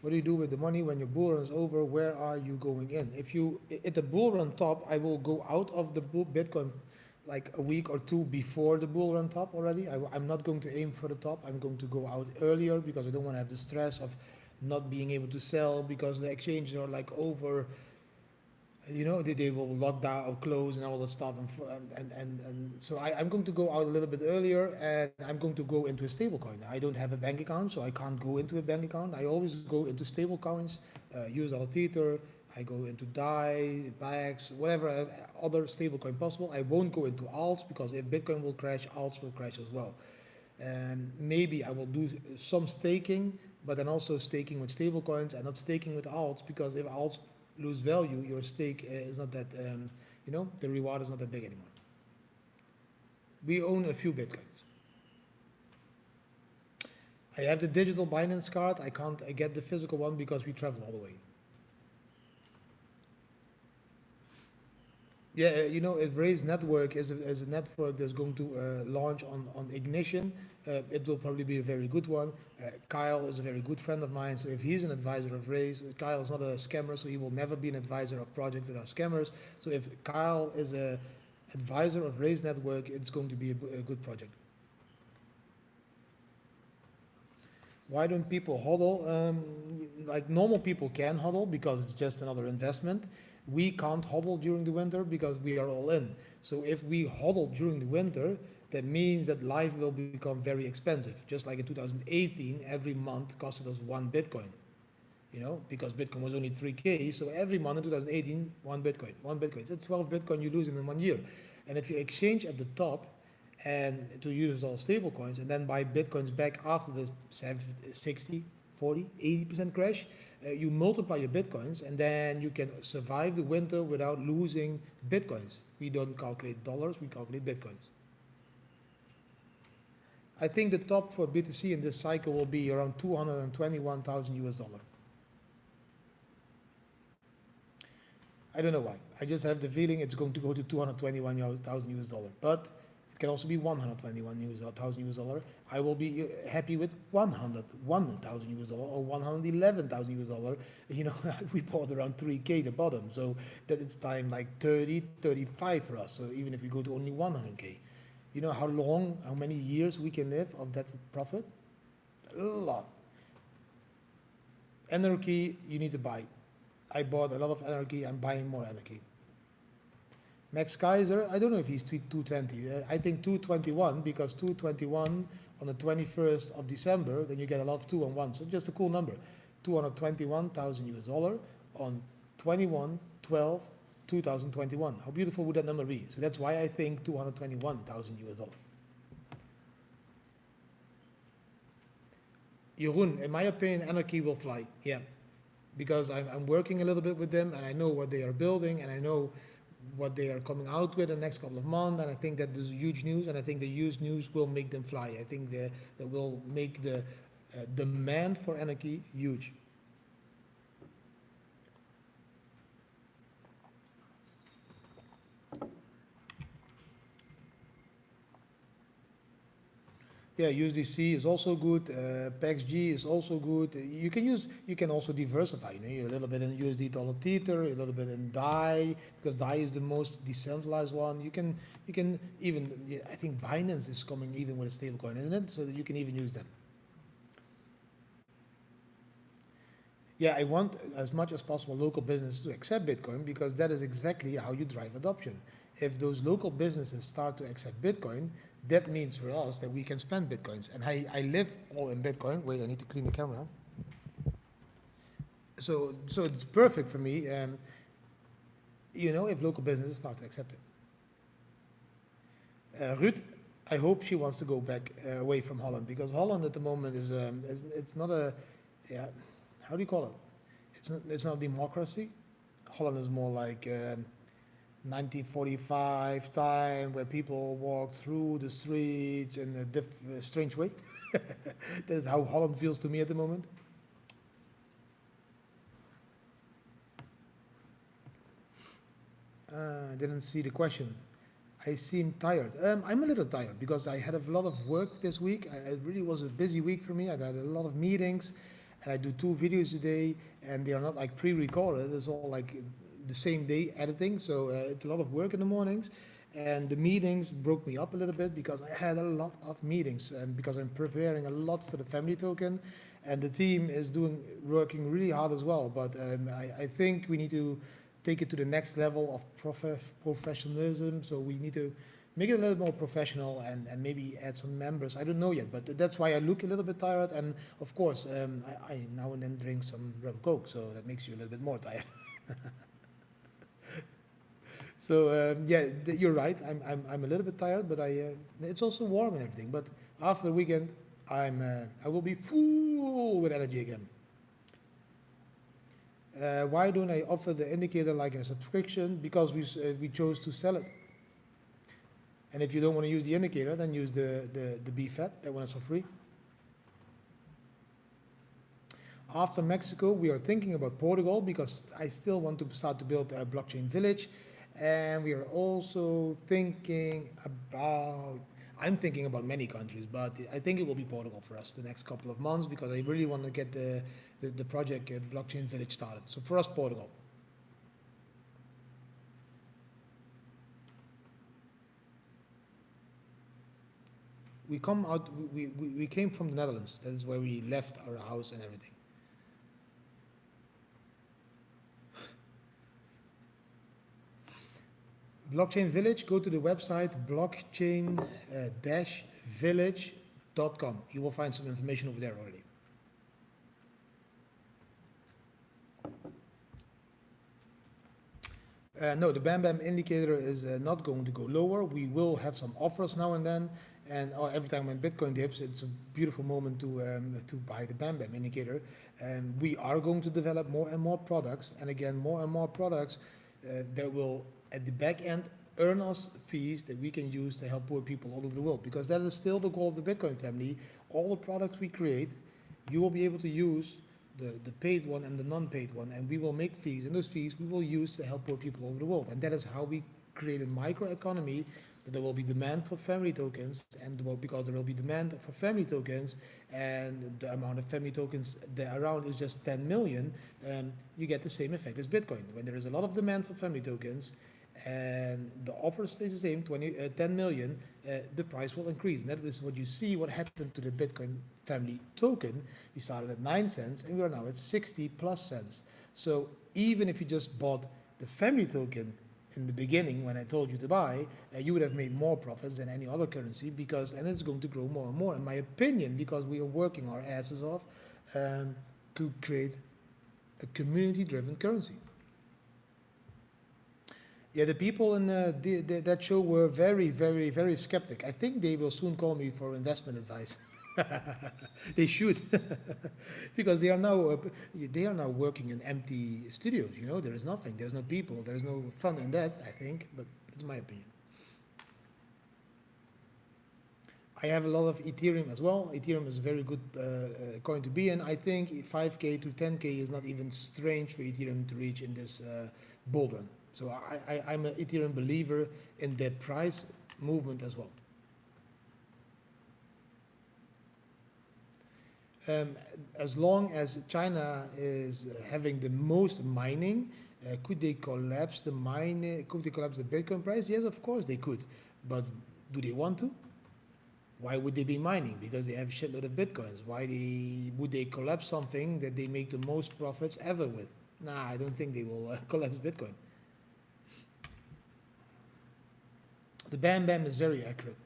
A: What do you do with the money when your bull run is over? Where are you going in? If you at the bull run top, I will go out of the Bitcoin like a week or two before the bull run top already. I'm not going to aim for the top. I'm going to go out earlier because I don't want to have the stress of not being able to sell because the exchanges are like over. You know, they will lock down or close and all that stuff, and so I'm going to go out a little bit earlier, and I'm going to go into a stable coin. I don't have a bank account, so I can't go into a bank account. I always go into stable coins, USD Tether. I go into DAI, BAX, whatever other stable coin possible. I won't go into alts because if Bitcoin will crash, alts will crash as well. And maybe I will do some staking, but then also staking with stable coins and not staking with alts, because if alts lose value, your stake is not that, you know, the reward is not that big anymore. We own a few Bitcoins. I have the digital Binance card. I can't get the physical one because we travel all the way. Yeah, if Ray's network is a network that's going to launch on Ignition, it will probably be a very good one. Kyle is a very good friend of mine, so if he's an advisor of Ray's, Kyle is not a scammer, so he will never be an advisor of projects that are scammers. So if Kyle is a advisor of Ray's network, it's going to be a good project. Why don't people hodl? Like normal people can hodl because it's just another investment. We can't hodl during the winter because we are all in. So if we hodl during the winter, that means that life will become very expensive. Just like in 2018, every month costed us one Bitcoin. Because Bitcoin was only 3K. So every month in 2018, one Bitcoin, one Bitcoin. That's 12 Bitcoin you lose in 1 year. And if you exchange at the top, and to use all stable coins and then buy bitcoins back after the 60, 40, 80% crash, you multiply your bitcoins and then you can survive the winter without losing bitcoins. We don't calculate dollars, we calculate bitcoins. I think the top for BTC in this cycle will be around 221,000 US dollar. I don't know why. I just have the feeling it's going to go to 221,000 US dollar. But it can also be 121,000 US dollar. I will be happy with 101,000 US dollar or 111,000 US dollar. We bought around 3K the bottom. So that it's time like 30, 35 for us. So even if we go to only 100K. You know how many years we can live of that profit? A lot. Anarchy, you need to buy. I bought a lot of Anarchy, I'm buying more Anarchy. Max Kaiser, I don't know if he's 220. I think 221 because 221 on the 21st of December, then you get a lot of 2 on 1. So just a cool number. 221,000 US dollar on 21/12/2021. How beautiful would that number be? So that's why I think 221,000 US dollar. Jeroen, in my opinion, Anarchy will fly. Yeah. Because I'm working a little bit with them and I know what they are building and I know what they are coming out with in the next couple of months, and I think that there's huge news, and I think the huge news will make them fly. I think that will make the demand for Anarchy huge. Yeah, USDC is also good. PaxG is also good. You can also diversify. A little bit in USD dollar tether, a little bit in DAI, because DAI is the most decentralized one. You can even, yeah, I think Binance is coming even with a stablecoin, isn't it? So that you can even use them. Yeah, I want as much as possible local businesses to accept Bitcoin because that is exactly how you drive adoption. If those local businesses start to accept Bitcoin, that means for us that we can spend Bitcoins. And I live all in Bitcoin. Wait, I need to clean the camera. So it's perfect for me, if local businesses start to accept it. Ruud, I hope she wants to go back away from Holland because Holland at the moment is it's not a, yeah, how do you call it? It's not democracy. Holland is more like 1945 time where people walk through the streets in a strange way. That's how Holland feels to me at the moment. I didn't see the question. I seem tired. I'm a little tired because I had a lot of work this week. It really was a busy week for me. I had a lot of meetings, and I do 2 videos a day, and they are not like pre-recorded. It's all like the same day editing, so it's a lot of work in the mornings. And the meetings broke me up a little bit because I had a lot of meetings, and because I'm preparing a lot for the family token, and the team is working really hard as well. But I think we need to take it to the next level of professionalism. So we need to make it a little more professional and maybe add some members. I don't know yet, but that's why I look a little bit tired. And of course, I now and then drink some rum coke, so that makes you a little bit more tired. So yeah, you're right. I'm a little bit tired, but it's also warm and everything. But after the weekend, I will be full with energy again. Why don't I offer the indicator like in a subscription? Because we chose to sell it. And if you don't want to use the indicator, then use the BFAT, that one is for free. After Mexico, we are thinking about Portugal because I still want to start to build a blockchain village. And we are also thinking about, I'm thinking about many countries, but I think it will be Portugal for us the next couple of months because I really want to get the project Blockchain Village started. So for us, Portugal. We come out, we came from the Netherlands. That is where we left our house and everything. Blockchain Village, go to the website blockchain-village.com. You will find some information over there already. No, the Bam Bam indicator is not going to go lower. We will have some offers now and then, and every time when Bitcoin dips, it's a beautiful moment to buy the Bam Bam indicator. And we are going to develop more and more products, and again, more and more products that will, at the back end, earn us fees that we can use to help poor people all over the world. Because that is still the goal of the Bitcoin family. All the products we create, you will be able to use the paid one and the non-paid one, and we will make fees, and those fees we will use to help poor people over the world. And that is how we create a microeconomy, that there will be demand for family tokens, and because there will be demand for family tokens, and the amount of family tokens that are around is just 10 million, you get the same effect as Bitcoin. When there is a lot of demand for family tokens, and the offer stays the same, 10 million, the price will increase. And that is what you see, what happened to the Bitcoin family token. We started at 9 cents and we are now at 60 plus cents. So even if you just bought the family token in the beginning when I told you to buy, you would have made more profits than any other currency, because, and it's going to grow more and more, in my opinion, because we are working our asses off to create a community-driven currency. Yeah, the people in that show were very, very, very skeptic. I think they will soon call me for investment advice. They should, because they are now working in empty studios. You know, there is nothing, there's no people, there's no fun in that. I think, but it's my opinion. I have a lot of Ethereum as well. Ethereum is a very good coin to be in. I think 5K to 10K is not even strange for Ethereum to reach in this bull run. So I'm an Ethereum believer in that price movement as well. As long as China is having the most mining, could they collapse the mining? Could they collapse the Bitcoin price? Yes, of course they could. But do they want to? Why would they be mining? Because they have a shitload of Bitcoins. Would they collapse something that they make the most profits ever with? Nah, I don't think they will collapse Bitcoin. The Bam Bam is very accurate.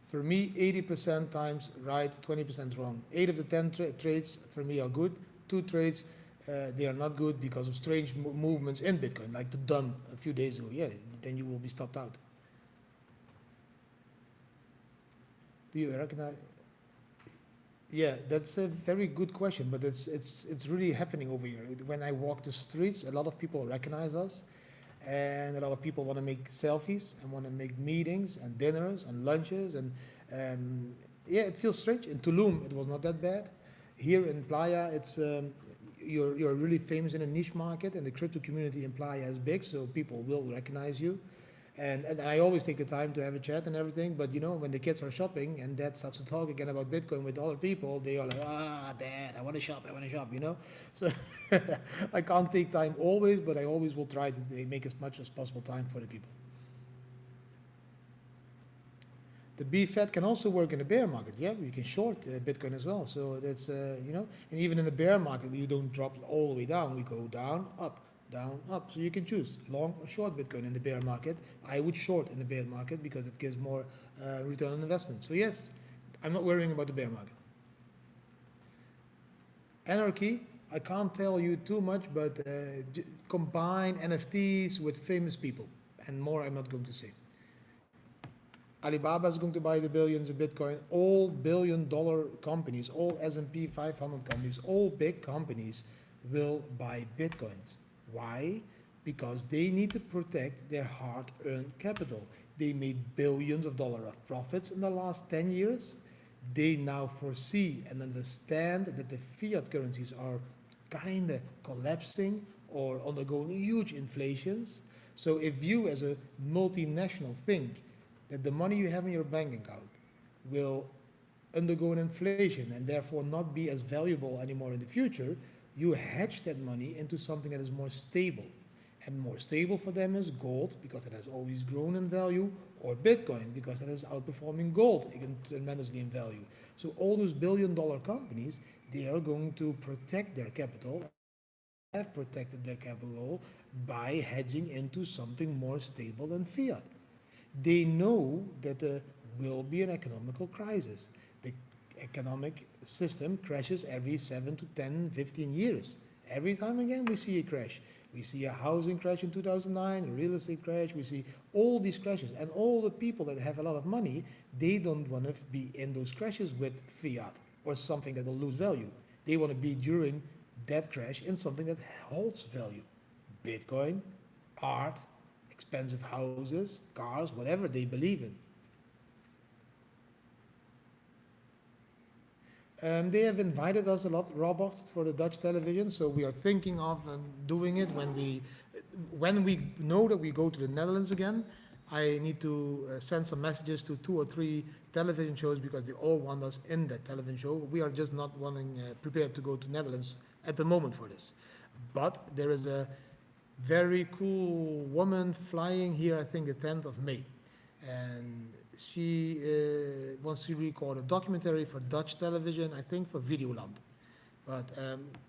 A: For me, 80% times right, 20% wrong. 8 of the 10 trades for me are good. 2 trades, they are not good because of strange movements in Bitcoin, like the dump a few days ago. Yeah, then you will be stopped out. Do you recognize? Yeah, that's a very good question, but it's really happening over here. When I walk the streets, a lot of people recognize us, and a lot of people want to make selfies and want to make meetings and dinners and lunches, and yeah, it feels strange. In Tulum, it was not that bad. Here in Playa, it's you're really famous in a niche market, and the crypto community in Playa is big, so people will recognize you. And I always take the time to have a chat and everything, but you know, when the kids are shopping and dad starts to talk again about Bitcoin with other people, they are like, dad, I want to shop, you know? So I can't take time always, but I always will try to make as much as possible time for the people. The BFET can also work in the bear market. Yeah, you can short Bitcoin as well. So that's, you know, and even in the bear market, we don't drop all the way down. We go down, up, down, up. So you can choose long or short Bitcoin in the bear market. I would short in the bear market because it gives more return on investment. So yes, I'm not worrying about the bear market. Anarchy, I can't tell you too much, but combine NFTs with famous people. And more I'm not going to say. Alibaba is going to buy the billions of Bitcoin. All billion-dollar companies, all S&P 500 companies, all big companies will buy Bitcoins. Why? Because they need to protect their hard-earned capital. They made billions of dollars of profits in the last 10 years. They now foresee and understand that the fiat currencies are kind of collapsing or undergoing huge inflations. So if you as a multinational think that the money you have in your bank account will undergo an inflation and therefore not be as valuable anymore in the future, you hedge that money into something that is more stable. And more stable for them is gold, because it has always grown in value, or Bitcoin, because it is outperforming gold tremendously in value. So all those billion-dollar companies, they are going to protect their capital, and they have protected their capital by hedging into something more stable than fiat. They know that there will be an economical crisis. The economic system crashes every 7 to 10, 15 years. Every time again we see a crash. We see a housing crash in 2009, a real estate crash, we see all these crashes. And all the people that have a lot of money, they don't want to be in those crashes with fiat or something that will lose value. They want to be during that crash in something that holds value. Bitcoin, art, expensive houses, cars, whatever they believe in. They have invited us a lot, Robert, for the Dutch television, so we are thinking of doing it when we know that we go to the Netherlands again. I need to send some messages to 2 or 3 television shows because they all want us in that television show. We are just not prepared to go to Netherlands at the moment for this. But there is a very cool woman flying here, I think the 10th of May. And she wants to record a documentary for Dutch television, I think for Videoland. But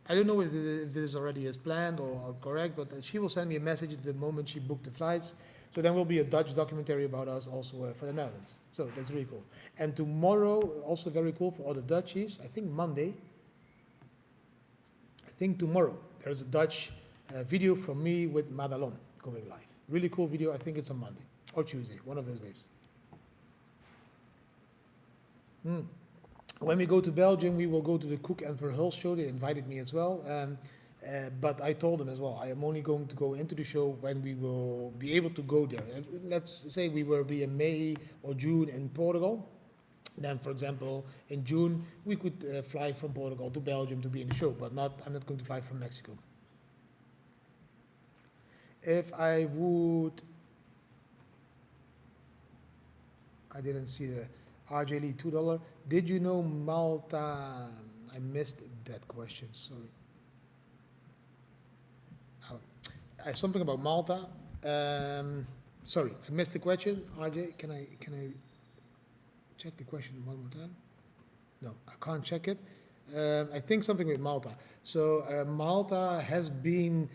A: I don't know if this already is planned or correct, but she will send me a message the moment she booked the flights. So then will be a Dutch documentary about us also for the Netherlands. So that's really cool. And tomorrow, also very cool for all the Dutchies, I think Monday, I think tomorrow, there's a Dutch video from me with Madalon going live. Really cool video, I think it's on Monday or Tuesday, one of those days. When we go to Belgium, we will go to the Cook and Verhulst show. They invited me as well. But I told them as well, I am only going to go into the show when we will be able to go there. And let's say we will be in May or June in Portugal. Then, for example, in June, we could fly from Portugal to Belgium to be in the show, but I'm not going to fly from Mexico. If I would, I didn't see the RJ Lee $2. Did you know Malta? I missed that question, sorry. Something about Malta. Sorry, I missed the question. RJ, can I check the question one more time? No, I can't check it. I think something with Malta. So Malta has been,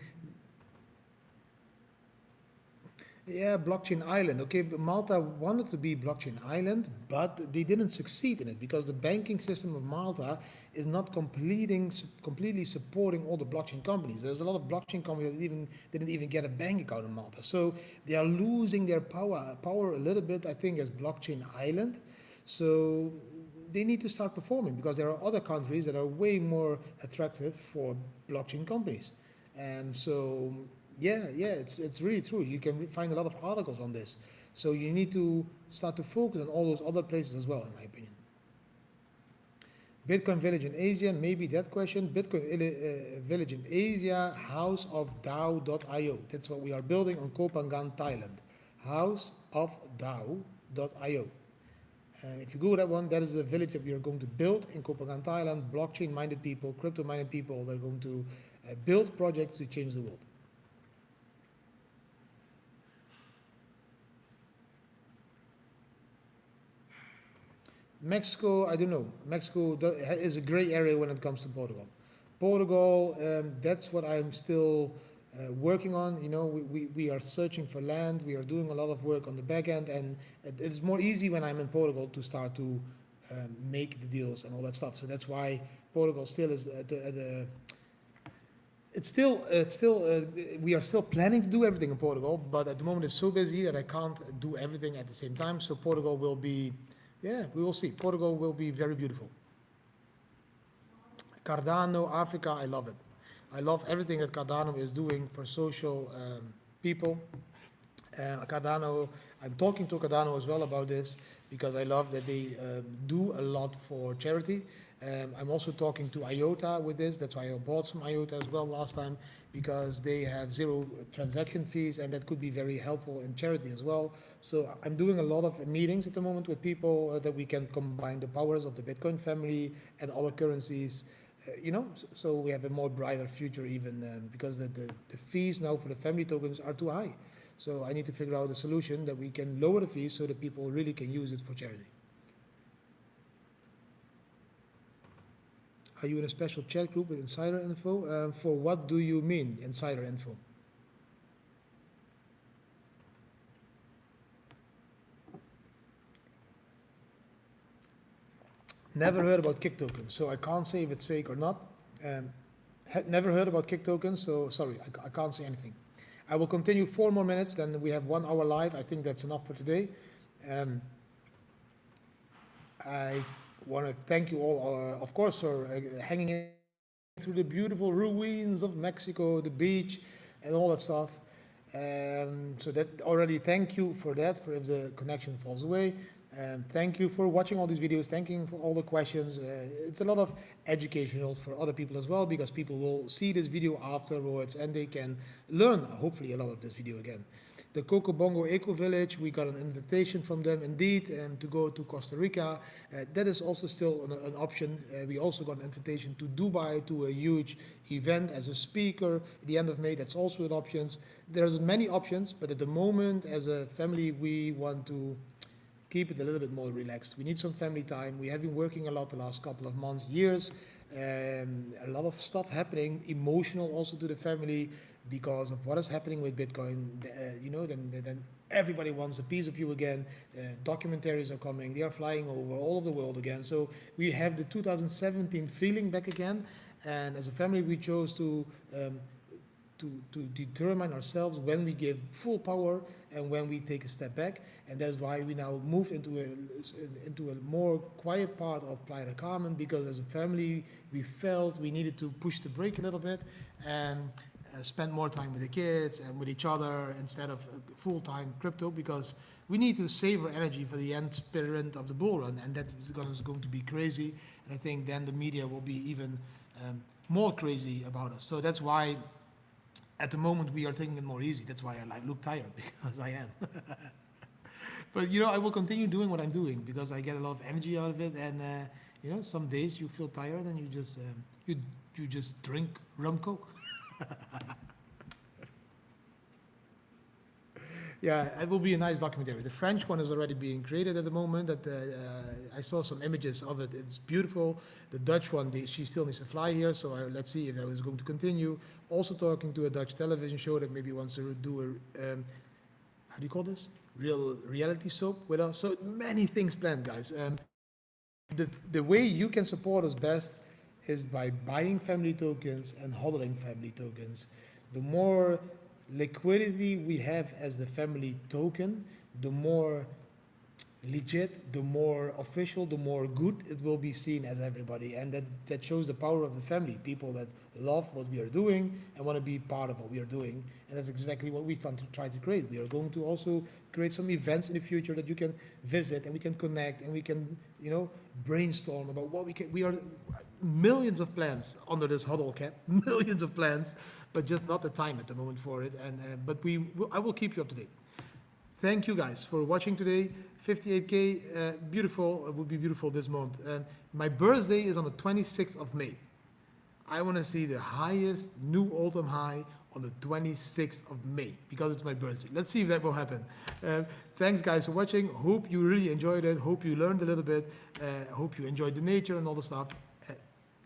A: yeah, blockchain island. Okay, but Malta wanted to be blockchain island, but they didn't succeed in it because the banking system of Malta is not completely supporting all the blockchain companies. There's a lot of blockchain companies that didn't even get a bank account in Malta. So they are losing their power a little bit, I think, as blockchain island. So they need to start performing because there are other countries that are way more attractive for blockchain companies. And so yeah, it's really true. You can find a lot of articles on this. So you need to start to focus on all those other places as well, in my opinion. Bitcoin Village in Asia, maybe that question. Bitcoin Village in Asia, House of DAO.io. That's what we are building on Koh Phangan, Thailand. House of DAO.io. And if you Google that one, that is a village that we are going to build in Koh Phangan, Thailand. Blockchain-minded people, crypto-minded people that are going to build projects to change the world. Mexico, I don't know. Mexico is a gray area when it comes to Portugal. Portugal, that's what I'm still working on. You know, we are searching for land. We are doing a lot of work on the back end, and it's more easy when I'm in Portugal to start to make the deals and all that stuff. So that's why Portugal still is we are still planning to do everything in Portugal, but at the moment it's so busy that I can't do everything at the same time. So Portugal will be, yeah, we will see. Portugal will be very beautiful. Cardano, Africa, I love it. I love everything that Cardano is doing for social people. Cardano, I'm talking to Cardano as well about this because I love that they do a lot for charity. I'm also talking to IOTA with this. That's why I bought some IOTA as well last time, because they have zero transaction fees, and that could be very helpful in charity as well. So I'm doing a lot of meetings at the moment with people that we can combine the powers of the Bitcoin family and other currencies. So we have a more brighter future even, because the fees now for the family tokens are too high. So I need to figure out a solution that we can lower the fees so that people really can use it for charity. Are you in a special chat group with insider info? For what do you mean, insider info? Never heard about kick tokens, so I can't say if it's fake or not. Never heard about kick tokens, so sorry, I can't say anything. I will continue 4 more minutes, then we have 1 hour live. I think that's enough for today. I want to thank you all, of course, for hanging in through the beautiful ruins of Mexico, the beach, and all that stuff. So that already, thank you for that, for if the connection falls away. Thank you for watching all these videos. Thank you for all the questions. It's a lot of educational for other people as well, because people will see this video afterwards and they can learn, hopefully, a lot of this video again. The Coco Bongo Eco Village, we got an invitation from them indeed, to go to Costa Rica. That is also still an option. We also got an invitation to Dubai to a huge event as a speaker at the end of May. That's also an option. There's many options, but at the moment, as a family, we want to keep it a little bit more relaxed. We need some family time. We have been working a lot the last couple of months, years. A lot of stuff happening, emotional also to the family, because of what is happening with Bitcoin. Then everybody wants a piece of you again. Documentaries are coming. They are flying over all of the world again. So we have the 2017 feeling back again. And as a family, we chose to determine ourselves when we give full power and when we take a step back. And that's why we now moved into a more quiet part of Playa del Carmen, because as a family we felt we needed to push the brake a little bit and spend more time with the kids and with each other instead of full-time crypto, because we need to save our energy for the end spirit of the bull run, and that is going to be crazy. And I think then the media will be even more crazy about us. So that's why at the moment we are taking it more easy. That's why I look tired, because I am. But I will continue doing what I'm doing, because I get a lot of energy out of it. And some days you feel tired and you just drink rum coke. Yeah, it will be a nice documentary. The French one is already being created at the moment. That I saw some images of it. It's beautiful. The Dutch one, she still needs to fly here, so let's see if that is going to continue. Also talking to a Dutch television show that maybe wants to do a how do you call this? Real reality soap with us. So many things planned, guys. The way you can support us best is by buying family tokens and hodling family tokens. The more liquidity we have as the family token, the more legit, the more official, the more good it will be seen as everybody. And that shows the power of the family, people that love what we are doing and want to be part of what we are doing. And that's exactly what we try to create. We are going to also create some events in the future that you can visit and we can connect and we can, brainstorm about what we are millions of plans under this HODL cap, millions of plans, but just not the time at the moment for it. But I will keep you up to date. Thank you guys for watching today. 58K, beautiful. It would be beautiful this month. My birthday is on the 26th of May. I want to see the highest new all-time high on the 26th of May, because it's my birthday. Let's see if that will happen. Thanks guys for watching. Hope you really enjoyed it. Hope you learned a little bit. Hope you enjoyed the nature and all the stuff.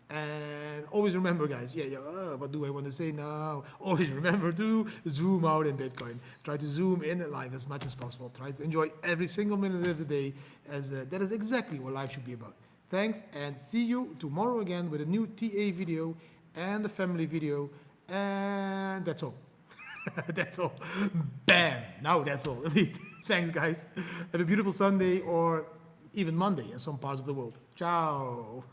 A: And always remember, guys, what do I want to say now? Always remember to zoom out in Bitcoin. Try to zoom in life as much as possible. Try to enjoy every single minute of the day, as that is exactly what life should be about. Thanks, and see you tomorrow again with a new TA video and a family video. And that's all. That's all. Bam! Now that's all. Thanks, guys. Have a beautiful Sunday or even Monday in some parts of the world. Ciao.